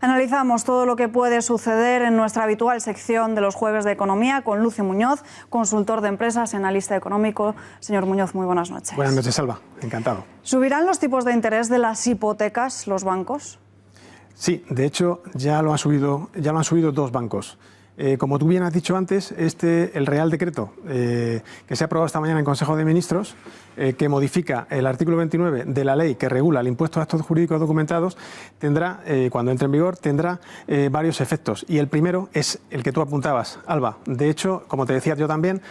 Analizamos todo lo que puede suceder en nuestra habitual sección de los jueves de economía con Lucio Muñoz, consultor de empresas y analista económico. Señor Muñoz, muy buenas noches. Buenas noches, Alba. Encantado. ¿Subirán los tipos de interés de las hipotecas los bancos? Sí, de hecho ya lo han subido dos bancos. Como tú bien has dicho antes, el Real Decreto que se ha aprobado esta mañana en Consejo de Ministros, que modifica el artículo 29 de la ley que regula el impuesto a actos jurídicos documentados, tendrá, cuando entre en vigor, tendrá varios efectos. Y el primero es el que tú apuntabas, Alba. De hecho, como te decía yo también,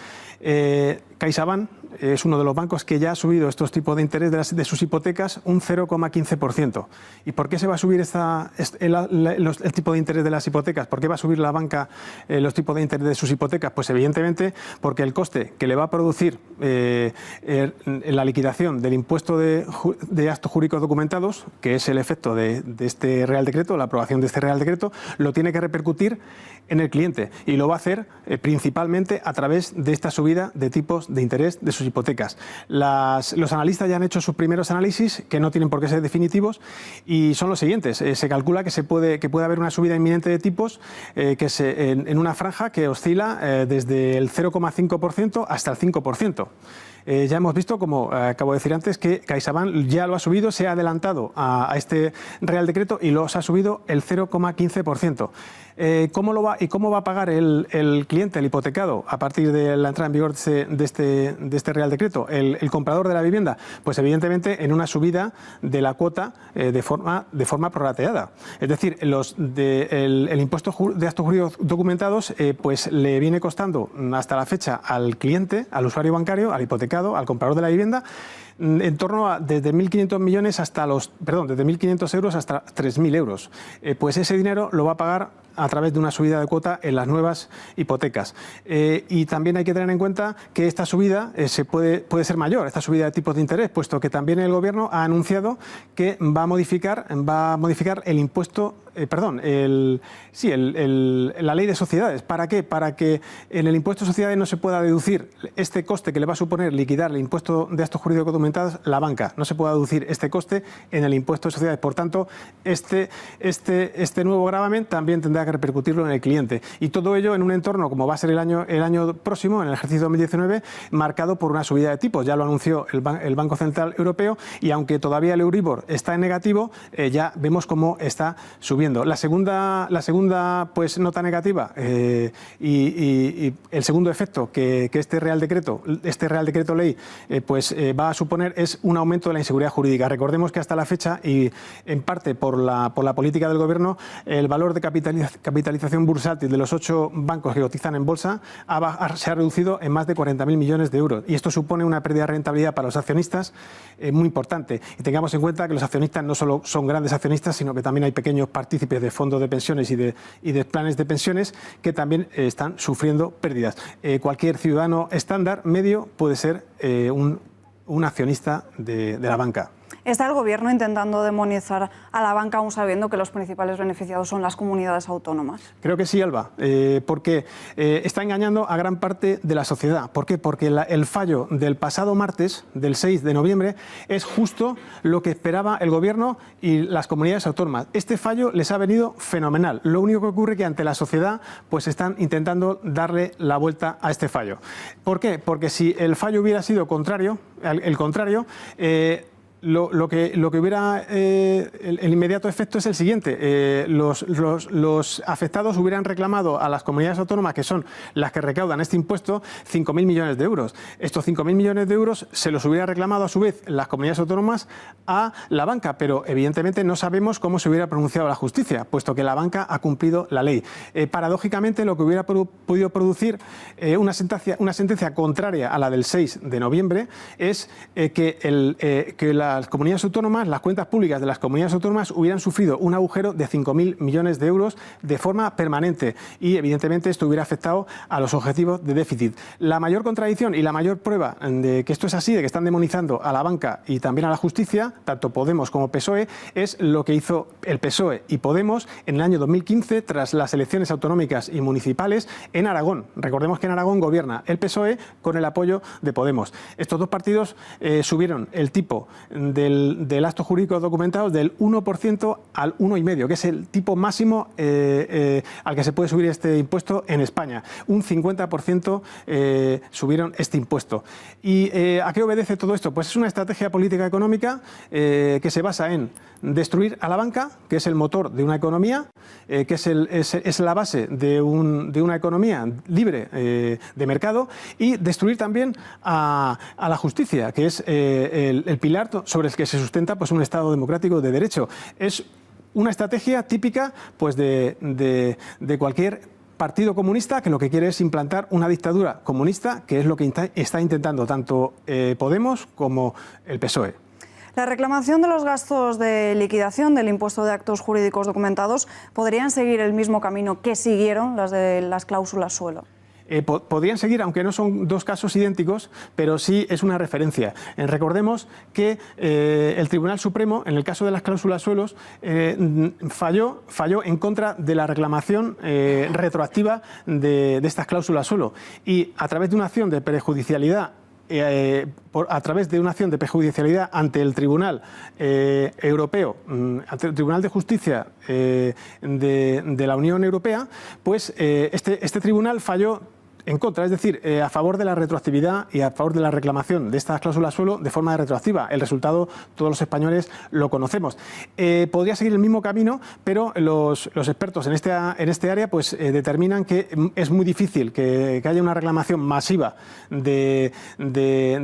CaixaBank es uno de los bancos que ya ha subido estos tipos de interés de sus hipotecas un 0,15%. ¿Y por qué se va a subir el tipo de interés de las hipotecas? ¿Por qué va a subir la banca los tipos de interés de sus hipotecas? Pues evidentemente porque el coste que le va a producir la liquidación del impuesto de actos jurídicos documentados, que es el efecto de este Real Decreto, la aprobación de este Real Decreto, lo tiene que repercutir en el cliente y lo va a hacer principalmente a través de esta subida de tipos de interés de sus hipotecas. Los analistas ya han hecho sus primeros análisis, que no tienen por qué ser definitivos, y son los siguientes. Se calcula que puede haber una subida inminente de tipos en una franja que oscila desde el 0,5% hasta el 5%. Ya hemos visto, como acabo de decir antes, que CaixaBank ya lo ha subido, se ha adelantado a este Real Decreto y los ha subido el 0,15%. ¿Cómo va a pagar el cliente, el hipotecado, a partir de la entrada en vigor de este Real Decreto? ¿El comprador de la vivienda? Pues evidentemente en una subida de la cuota de forma prorrateada. Es decir, el impuesto de actos jurídicos documentados pues le viene costando hasta la fecha al cliente, al usuario bancario, al hipotecado, al comprador de la vivienda, en torno a desde 1.500 millones desde 1.500 euros hasta 3.000 euros. Pues ese dinero lo va a pagar a través de una subida de cuota en las nuevas hipotecas. Y también hay que tener en cuenta que esta subida puede ser mayor, esta subida de tipos de interés, puesto que también el Gobierno ha anunciado que va a modificar el impuesto, la ley de sociedades. ¿Para qué? Para que en el impuesto de sociedades no se pueda deducir este coste que le va a suponer liquidar el impuesto de actos jurídicos documentados la banca. No se pueda deducir este coste en el impuesto de sociedades. Por tanto, este nuevo gravamen también tendrá que repercutirlo en el cliente. Y todo ello en un entorno, como va a ser el año próximo, en el ejercicio 2019, marcado por una subida de tipos. Ya lo anunció el Banco Central Europeo, y aunque todavía el Euribor está en negativo, ya vemos cómo está subiendo. La segunda pues nota negativa y el segundo efecto que este Real Decreto Ley va a suponer es un aumento de la inseguridad jurídica. Recordemos que hasta la fecha, y en parte por la política del Gobierno, el valor de capitalización bursátil de los 8 bancos que cotizan en bolsa se ha reducido en más de 40.000 millones de euros. Y esto supone una pérdida de rentabilidad para los accionistas muy importante. Y tengamos en cuenta que los accionistas no solo son grandes accionistas, sino que también hay pequeños partícipes de fondos de pensiones y de planes de pensiones que también están sufriendo pérdidas. Cualquier ciudadano estándar medio puede ser un accionista de la banca. ¿Está el Gobierno intentando demonizar a la banca aún sabiendo que los principales beneficiados son las comunidades autónomas? Creo que sí, Alba, porque está engañando a gran parte de la sociedad. ¿Por qué? Porque el fallo del pasado martes, del 6 de noviembre, es justo lo que esperaba el Gobierno y las comunidades autónomas. Este fallo les ha venido fenomenal. Lo único que ocurre es que ante la sociedad pues están intentando darle la vuelta a este fallo. ¿Por qué? Porque si el fallo hubiera sido el contrario, lo que hubiera el inmediato efecto es el siguiente. Los afectados hubieran reclamado a las comunidades autónomas, que son las que recaudan este impuesto, 5.000 millones de euros. Estos 5.000 millones de euros se los hubiera reclamado a su vez las comunidades autónomas a la banca, pero evidentemente no sabemos cómo se hubiera pronunciado la justicia, puesto que la banca ha cumplido la ley. Paradójicamente, lo que hubiera podido producir una sentencia contraria a la del 6 de noviembre es que las comunidades autónomas, las cuentas públicas de las comunidades autónomas hubieran sufrido un agujero de 5.000 millones de euros de forma permanente, y evidentemente esto hubiera afectado a los objetivos de déficit. La mayor contradicción y la mayor prueba de que esto es así, de que están demonizando a la banca y también a la justicia, tanto Podemos como PSOE, es lo que hizo el PSOE y Podemos en el año 2015 tras las elecciones autonómicas y municipales en Aragón. Recordemos que en Aragón gobierna el PSOE con el apoyo de Podemos. Estos dos partidos subieron el tipo del acto jurídico documentado del 1% al 1,5%, que es el tipo máximo al que se puede subir este impuesto en España. Un 50% subieron este impuesto. ¿Y a qué obedece todo esto? Pues es una estrategia política económica que se basa en destruir a la banca, que es el motor de una economía, que es la base de una economía libre de mercado, y destruir también a la justicia, que es el pilar sobre el que se sustenta pues un Estado democrático de derecho. Es una estrategia típica pues de cualquier partido comunista que lo que quiere es implantar una dictadura comunista, que es lo que está intentando tanto Podemos como el PSOE. La reclamación de los gastos de liquidación del impuesto de actos jurídicos documentados podrían seguir el mismo camino que siguieron las de las cláusulas suelo. Podrían seguir, aunque no son dos casos idénticos, pero sí es una referencia. Recordemos que el Tribunal Supremo, en el caso de las cláusulas suelos, falló en contra de la reclamación retroactiva de estas cláusulas suelo, y a través de una acción de prejudicialidad ante el Tribunal Europeo, ante el Tribunal de Justicia de la Unión Europea, pues este tribunal falló en contra, es decir, a favor de la retroactividad y a favor de la reclamación de estas cláusulas suelo de forma retroactiva. El resultado todos los españoles lo conocemos. Podría seguir el mismo camino, pero los expertos en este área pues determinan que es muy difícil que haya una reclamación masiva del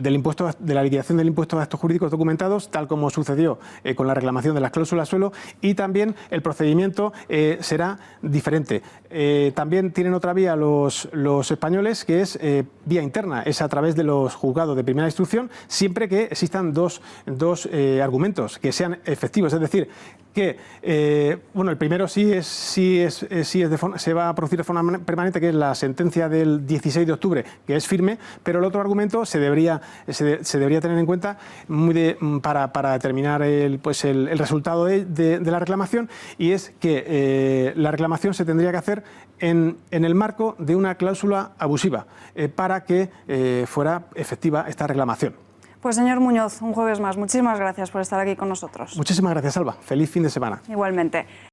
impuesto, de la liquidación del impuesto de actos jurídicos documentados, tal como sucedió con la reclamación de las cláusulas suelo, y también el procedimiento será diferente. También tienen otra vía los españoles, que es vía interna, es a través de los juzgados de primera instrucción, siempre que existan dos argumentos que sean efectivos, es decir, que el primero se va a producir de forma permanente, que es la sentencia del 16 de octubre, que es firme, pero el otro argumento se debería tener en cuenta para determinar el resultado de la reclamación, y es que la reclamación se tendría que hacer en el marco de una cláusula abusiva para que fuera efectiva esta reclamación. Pues señor Muñoz, un jueves más. Muchísimas gracias por estar aquí con nosotros. Muchísimas gracias, Alba. Feliz fin de semana. Igualmente.